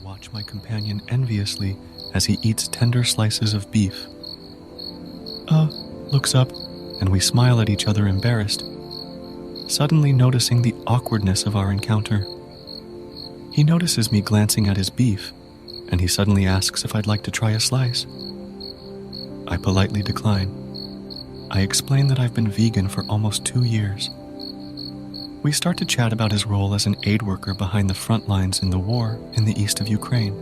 watch my companion enviously as he eats tender slices of beef. Looks up, and we smile at each other embarrassed, suddenly noticing the awkwardness of our encounter. He notices me glancing at his beef, and he suddenly asks if I'd like to try a slice. I politely decline. I explain that I've been vegan for almost 2 years. We start to chat about his role as an aid worker behind the front lines in the war in the east of Ukraine.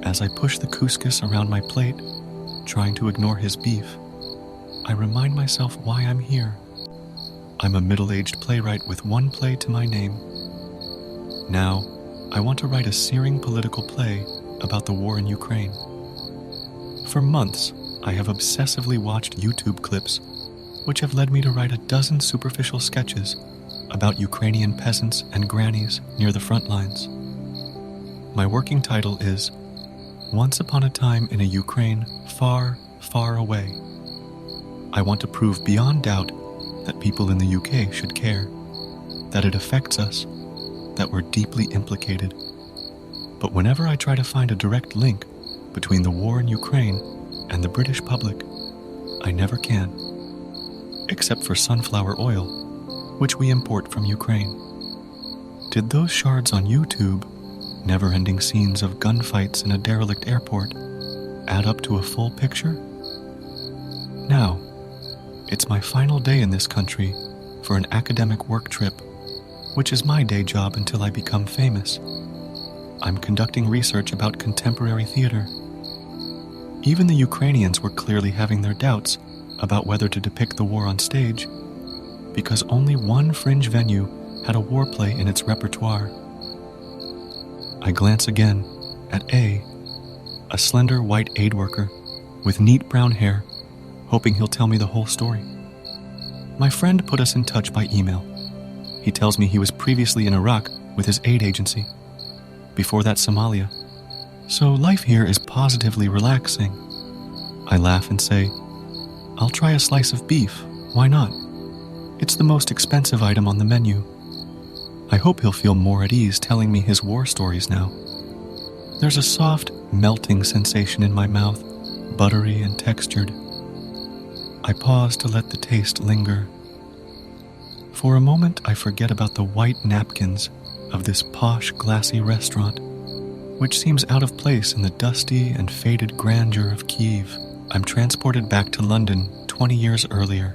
As I push the couscous around my plate, trying to ignore his beef, I remind myself why I'm here. I'm a middle-aged playwright with one play to my name. Now, I want to write a searing political play about the war in Ukraine. For months, I have obsessively watched YouTube clips, which have led me to write a dozen superficial sketches about Ukrainian peasants and grannies near the front lines. My working title is Once Upon a Time in a Ukraine Far, Far Away. I want to prove beyond doubt that people in the UK should care, that it affects us, that we're deeply implicated. But whenever I try to find a direct link between the war in Ukraine and the British public, I never can, except for sunflower oil, which we import from Ukraine. Did those shards on YouTube, never-ending scenes of gunfights in a derelict airport, add up to a full picture? Now, it's my final day in this country for an academic work trip, which is my day job until I become famous. I'm conducting research about contemporary theater. Even the Ukrainians were clearly having their doubts about whether to depict the war on stage, because only one fringe venue had a war play in its repertoire. I glance again at A, a slender white aid worker with neat brown hair, hoping he'll tell me the whole story. My friend put us in touch by email. He tells me he was previously in Iraq with his aid agency. Before that, Somalia. So life here is positively relaxing. I laugh and say, I'll try a slice of beef, why not? It's the most expensive item on the menu. I hope he'll feel more at ease telling me his war stories now. There's a soft, melting sensation in my mouth, buttery and textured. I pause to let the taste linger. For a moment, I forget about the white napkins of this posh, glassy restaurant, which seems out of place in the dusty and faded grandeur of Kyiv. I'm transported back to London 20 years earlier.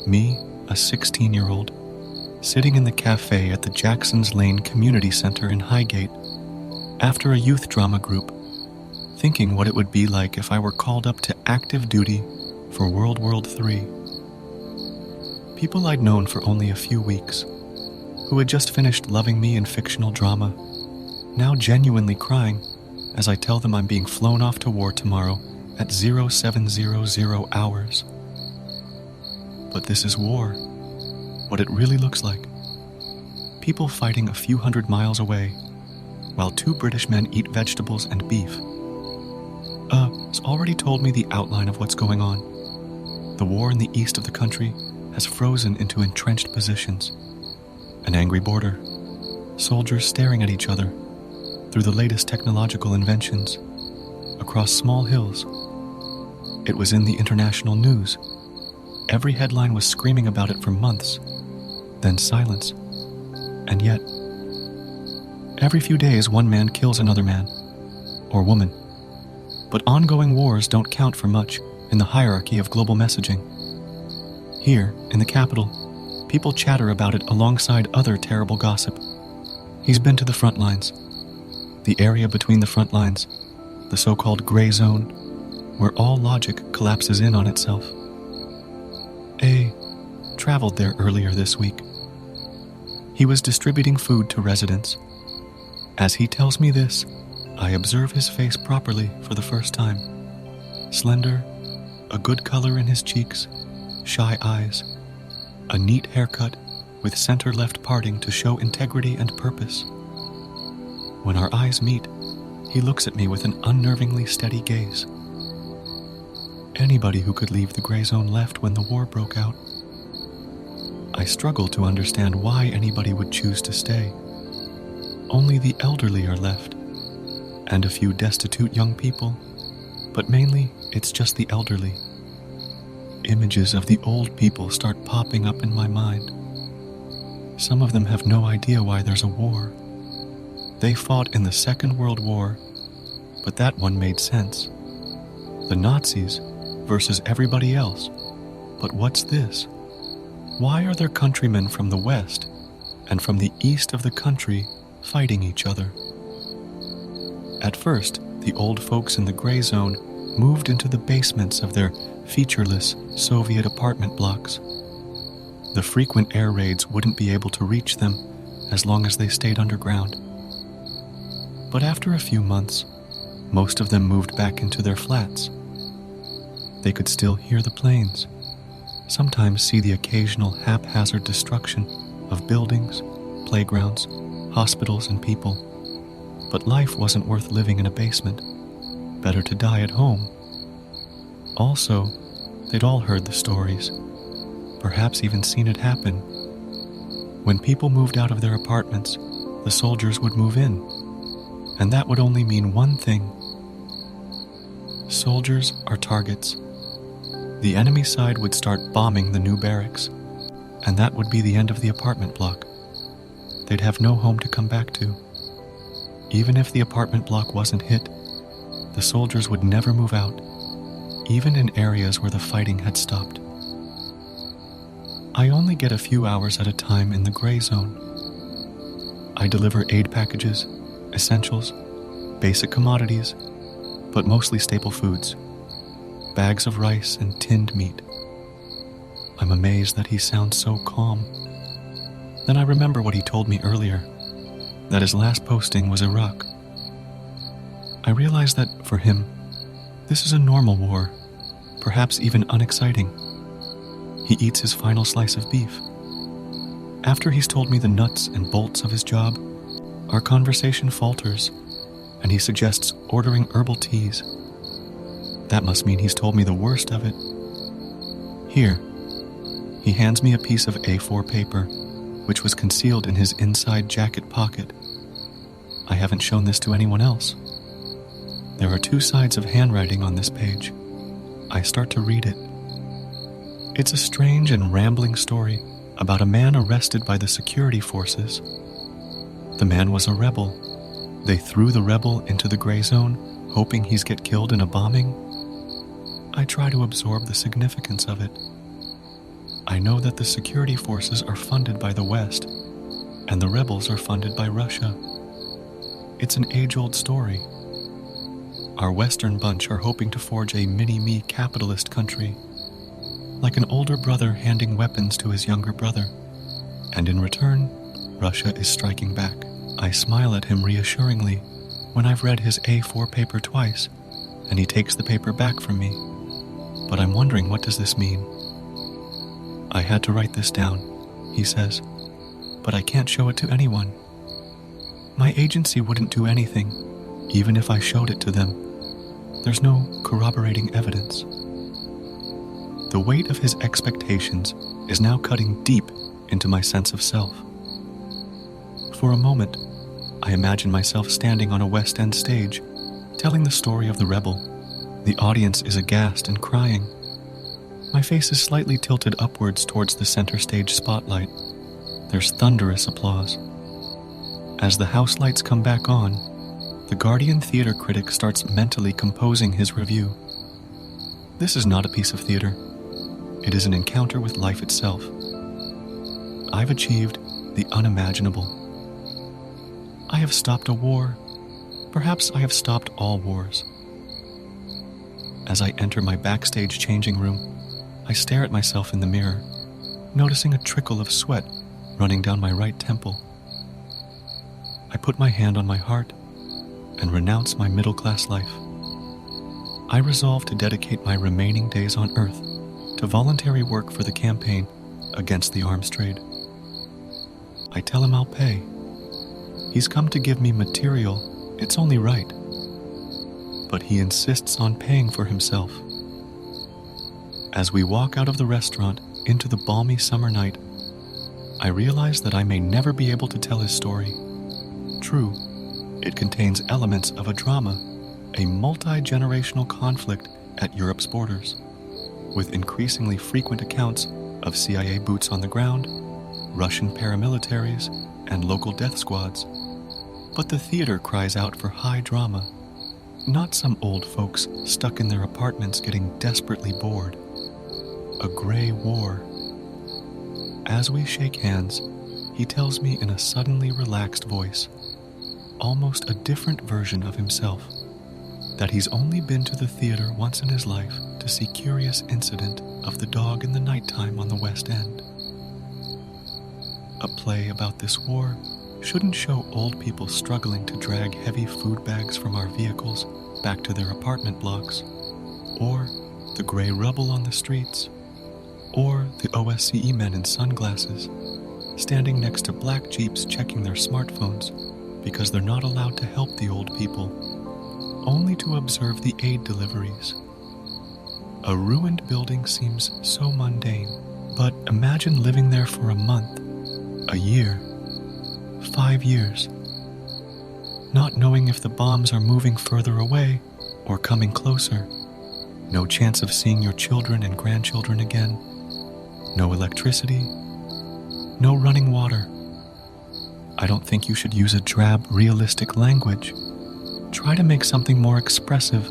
Me, a 16-year-old, sitting in the cafe at the Jackson's Lane Community Center in Highgate, after a youth drama group, thinking what it would be like if I were called up to active duty for World War III. People I'd known for only a few weeks, who had just finished loving me in fictional drama, now genuinely crying as I tell them I'm being flown off to war tomorrow at 0700 hours. But this is war, what it really looks like. People fighting a few hundred miles away, while 2 British men eat vegetables and beef. Has already told me the outline of what's going on. The war in the east of the country has frozen into entrenched positions. An angry border, soldiers staring at each other through the latest technological inventions, across small hills. It was in the international news. Every headline was screaming about it for months, then silence. And yet, every few days one man kills another man, or woman. But ongoing wars don't count for much in the hierarchy of global messaging. Here, in the capital, people chatter about it alongside other terrible gossip. He's been to the front lines, the area between the front lines, the so-called gray zone, where all logic collapses in on itself. A traveled there earlier this week. He was distributing food to residents. As he tells me this, I observe his face properly for the first time. Slender, a good color in his cheeks, shy eyes, a neat haircut with center-left parting to show integrity and purpose. When our eyes meet, he looks at me with an unnervingly steady gaze. Anybody who could leave the gray zone left when the war broke out. I struggle to understand why anybody would choose to stay. Only the elderly are left, and a few destitute young people, but mainly it's just the elderly. Images of the old people start popping up in my mind. Some of them have no idea why there's a war. They fought in the Second World War, but that one made sense. The Nazis versus everybody else. But what's this? Why are there countrymen from the west and from the east of the country fighting each other? At first, the old folks in the gray zone moved into the basements of their featureless Soviet apartment blocks. The frequent air raids wouldn't be able to reach them as long as they stayed underground. But after a few months, most of them moved back into their flats. They could still hear the planes, sometimes see the occasional haphazard destruction of buildings, playgrounds, hospitals, and people. But life wasn't worth living in a basement. Better to die at home. Also, they'd all heard the stories, perhaps even seen it happen. When people moved out of their apartments, the soldiers would move in, and that would only mean one thing. Soldiers are targets. The enemy side would start bombing the new barracks, and that would be the end of the apartment block. They'd have no home to come back to. Even if the apartment block wasn't hit, the soldiers would never move out, even in areas where the fighting had stopped. I only get a few hours at a time in the gray zone. I deliver aid packages, essentials, basic commodities, but mostly staple foods, bags of rice and tinned meat. I'm amazed that he sounds so calm. Then I remember what he told me earlier, that his last posting was Iraq. I realize that, for him, this is a normal war, perhaps even unexciting. He eats his final slice of beef. After he's told me the nuts and bolts of his job, our conversation falters, and he suggests ordering herbal teas. That must mean he's told me the worst of it. Here, he hands me a piece of A4 paper, which was concealed in his inside jacket pocket. I haven't shown this to anyone else. There are 2 sides of handwriting on this page. I start to read it. It's a strange and rambling story about a man arrested by the security forces. The man was a rebel. They threw the rebel into the gray zone, hoping he's get killed in a bombing. I try to absorb the significance of it. I know that the security forces are funded by the West, and the rebels are funded by Russia. It's an age-old story. Our Western bunch are hoping to forge a mini-me capitalist country, like an older brother handing weapons to his younger brother, and in return, Russia is striking back. I smile at him reassuringly when I've read his A4 paper twice, and he takes the paper back from me. But I'm wondering, what does this mean? I had to write this down, he says, but I can't show it to anyone. My agency wouldn't do anything, even if I showed it to them. There's no corroborating evidence. The weight of his expectations is now cutting deep into my sense of self. For a moment, I imagine myself standing on a West End stage, telling the story of the rebel. The audience is aghast and crying. My face is slightly tilted upwards towards the center stage spotlight. There's thunderous applause. As the house lights come back on, the Guardian theater critic starts mentally composing his review. This is not a piece of theater. It is an encounter with life itself. I've achieved the unimaginable. I have stopped a war. Perhaps I have stopped all wars. As I enter my backstage changing room, I stare at myself in the mirror, noticing a trickle of sweat running down my right temple. I put my hand on my heart and renounce my middle-class life. I resolve to dedicate my remaining days on Earth to voluntary work for the campaign against the arms trade. I tell him I'll pay. He's come to give me material, it's only right. But he insists on paying for himself. As we walk out of the restaurant into the balmy summer night, I realize that I may never be able to tell his story. True, It contains elements of a drama, a multi-generational conflict at Europe's borders, with increasingly frequent accounts of CIA boots on the ground, Russian paramilitaries, and local death squads. But the theater cries out for high drama, not some old folks stuck in their apartments getting desperately bored. A gray war. As we shake hands, he tells me in a suddenly relaxed voice, almost a different version of himself, that he's only been to the theater once in his life to see Curious Incident of the Dog in the Nighttime on the West End. A play about this war shouldn't show old people struggling to drag heavy food bags from our vehicles back to their apartment blocks, or the gray rubble on the streets, or the OSCE men in sunglasses standing next to black Jeeps checking their smartphones because they're not allowed to help the old people, only to observe the aid deliveries. A ruined building seems so mundane, but imagine living there for a month, a year, 5 years, not knowing if the bombs are moving further away or coming closer, no chance of seeing your children and grandchildren again, no electricity, no running water. I don't think you should use a drab, realistic language. Try to make something more expressive,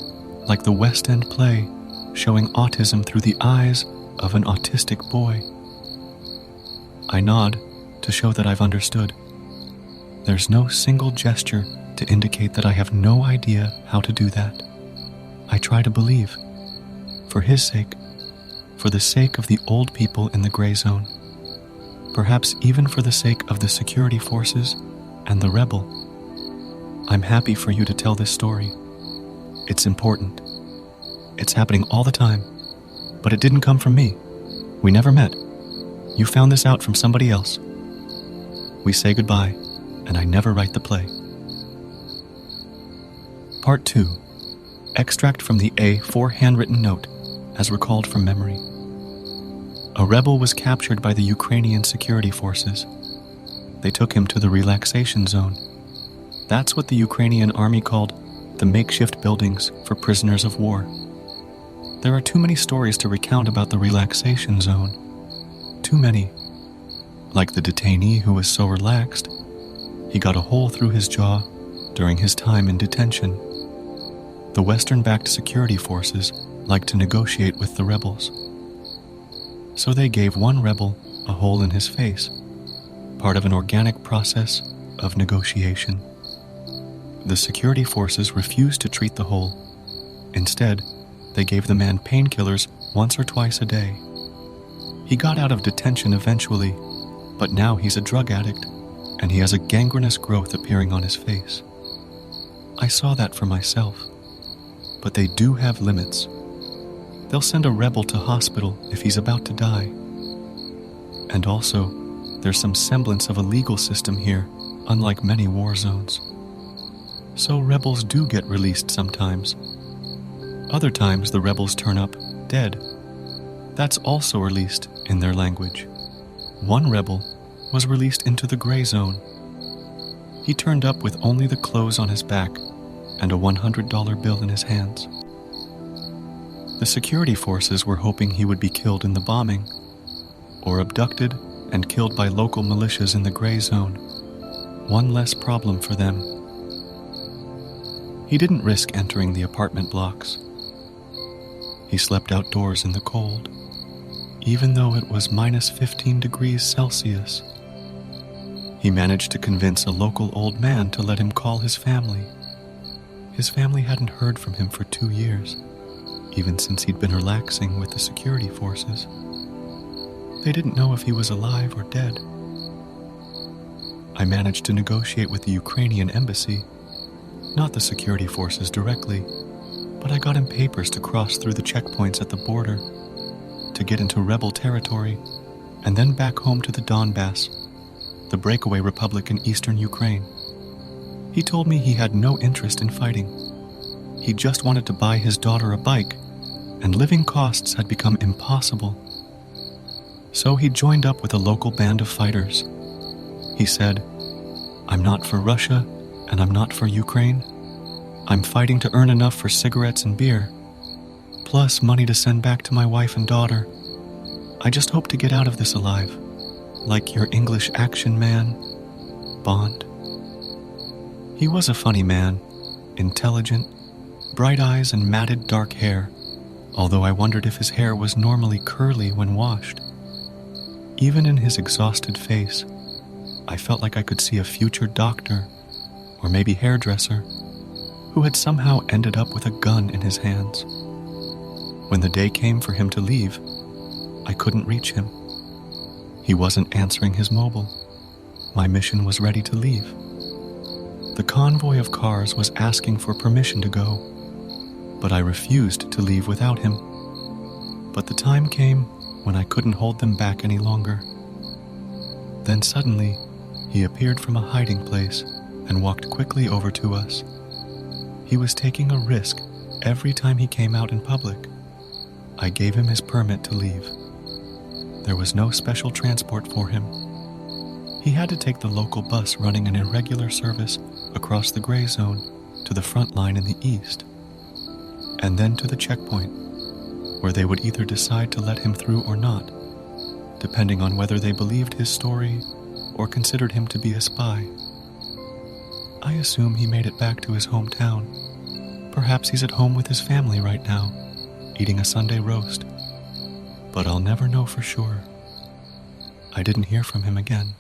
like the West End play, showing autism through the eyes of an autistic boy. I nod to show that I've understood. There's no single gesture to indicate that I have no idea how to do that. I try to believe, for his sake, for the sake of the old people in the gray zone, perhaps even for the sake of the security forces and the rebel. I'm happy for you to tell this story. It's important. It's happening all the time, but it didn't come from me. We never met. You found this out from somebody else. We say goodbye, and I never write the play. Part 2. Extract from the A4 handwritten note, as recalled from memory. A rebel was captured by the Ukrainian security forces. They took him to the relaxation zone. That's what the Ukrainian army called the makeshift buildings for prisoners of war. There are too many stories to recount about the relaxation zone. Too many. Like the detainee who was so relaxed, he got a hole through his jaw during his time in detention. The Western-backed security forces like to negotiate with the rebels. So they gave one rebel a hole in his face, part of an organic process of negotiation. The security forces refused to treat the hole. Instead, they gave the man painkillers once or twice a day. He got out of detention eventually, but now he's a drug addict, and he has a gangrenous growth appearing on his face. I saw that for myself, but they do have limits. They'll send a rebel to hospital if he's about to die. And also, there's some semblance of a legal system here, unlike many war zones. So rebels do get released sometimes. Other times the rebels turn up dead. That's also released in their language. One rebel was released into the gray zone. He turned up with only the clothes on his back and a $100 bill in his hands. The security forces were hoping he would be killed in the bombing, or abducted and killed by local militias in the gray zone. One less problem for them. He didn't risk entering the apartment blocks. He slept outdoors in the cold, even though it was minus 15 degrees Celsius. He managed to convince a local old man to let him call his family. His family hadn't heard from him for 2 years, even since he'd been relaxing with the security forces. They didn't know if he was alive or dead. I managed to negotiate with the Ukrainian embassy, not the security forces directly, but I got him papers to cross through the checkpoints at the border, to get into rebel territory, and then back home to the Donbass, the breakaway republic in eastern Ukraine. He told me he had no interest in fighting. He just wanted to buy his daughter a bike, and living costs had become impossible. So he joined up with a local band of fighters. He said, "I'm not for Russia, and I'm not for Ukraine. I'm fighting to earn enough for cigarettes and beer, plus money to send back to my wife and daughter. I just hope to get out of this alive, like your English action man, Bond. He was a funny man, intelligent, bright eyes and matted dark hair, although I wondered if his hair was normally curly when washed. Even in his exhausted face, I felt like I could see a future doctor, or maybe hairdresser, who had somehow ended up with a gun in his hands. When the day came for him to leave, I couldn't reach him. He wasn't answering his mobile. My mission was ready to leave. The convoy of cars was asking for permission to go, but I refused to leave without him. But the time came when I couldn't hold them back any longer. Then suddenly, he appeared from a hiding place and walked quickly over to us. He was taking a risk every time he came out in public. I gave him his permit to leave. There was no special transport for him. He had to take the local bus running an irregular service across the gray zone to the front line in the east, and then to the checkpoint, where they would either decide to let him through or not, depending on whether they believed his story or considered him to be a spy. I assume he made it back to his hometown. Perhaps he's at home with his family right now, eating a Sunday roast. But I'll never know for sure. I didn't hear from him again.